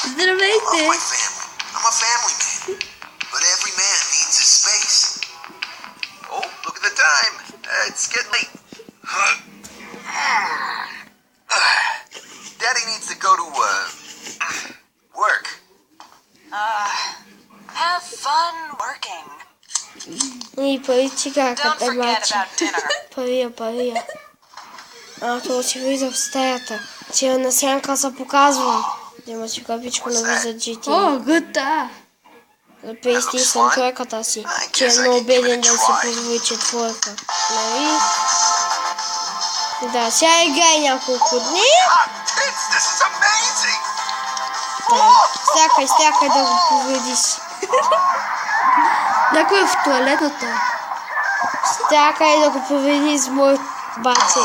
Здравейте! Love my family. I'm a family man. But every man needs his space. Oh, look at the time. It's getting late. Daddy needs to go to work. Have fun working. И пари цигарката, Don't forget мачи. about dinner. Пария. Това си влиза в стаята. Че на сянка се показва. Има си капичко на виза GT. О, гъта! За PlayStation тройката си. Че е много беден да си позволи четворка. Нали? Да, сега играй няколко дни. This is amazing. Да, стякай да го повредиш. Някой е в туалетната. Стякай да го повреди с мой бате.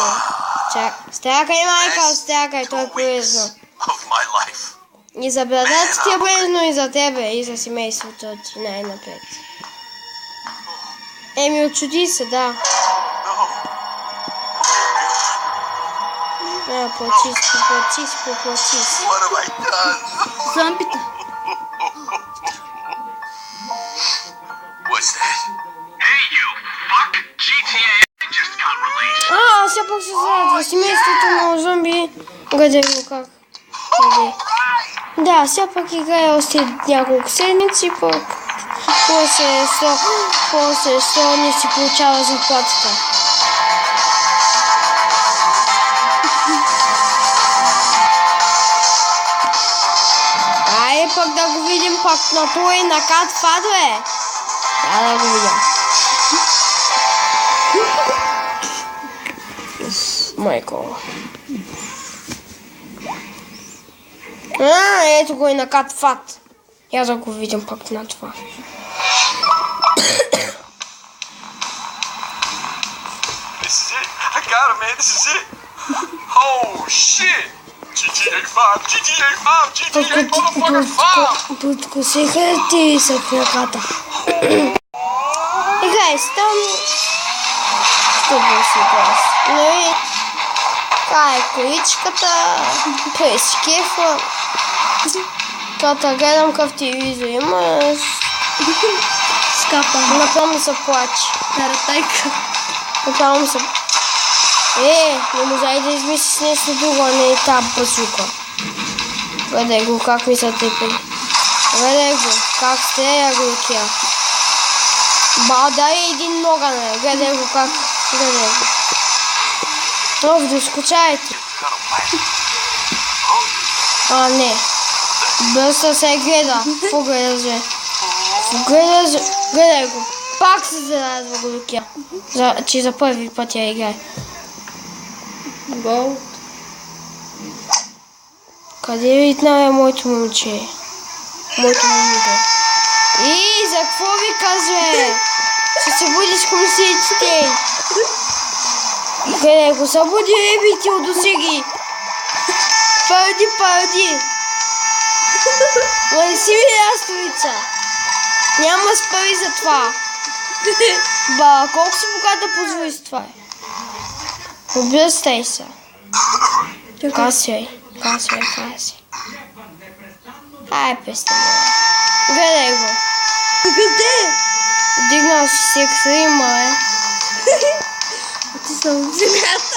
Стякай, Майкъл, стякай, той е полезно. Of my life. И за брадата ти е полезно, и за тебе, и за семейството ти най-напред. Еми, отчуди се, да. Плачи си. What have I done? Зомбите. What's that? Hey, you fuck! GTA just got released. Все пак се зарадва. Семейството на зомби. Гледай го как. Да, все пак играе още няколко седмици, пък после 100 не си получава заплатата. Айде пък да го видим пък на той на Кат Фадове. Да го видим. Майко. Ето го и на Кат Фат. Я да го видим пък на това. This is it. I got it, man. This is it. Oh, shit. GTA 5, GTA 5, GTA motherfucker 5. Подкусиха ти са краката. Играй си там. Стъпва си глас. Нали? Това е количката. През кефа. Тата гледам къв телевизор имаш. Скапа. Напълно се плаче. Таратайка. Напълно се... не можа и да измислиш нещо друго, а не е тази базука. Гледай го как ми са тепи. Гледай го как стреля гликия. Дай един нога, не. Гледай го как. Гледай го. Доскучайте. Не. Бърса се гледа. Погледа се. Гледай го. Пак се зарадва гликия. Че за първи път я играе. Гол. Къде видна е моето момче? Моето момче. И за какво ви казва? Ще се будиш комсиците. Гледай го, събуди ребите от досеги. Парди. Не си ми ястовица. Няма спари за това. Колко си богата позволи с това? Обръстай се. Касвай. Ай, песте ми. Гледай го. Къде? Дигнал си се екстрима, Ти съм вземят.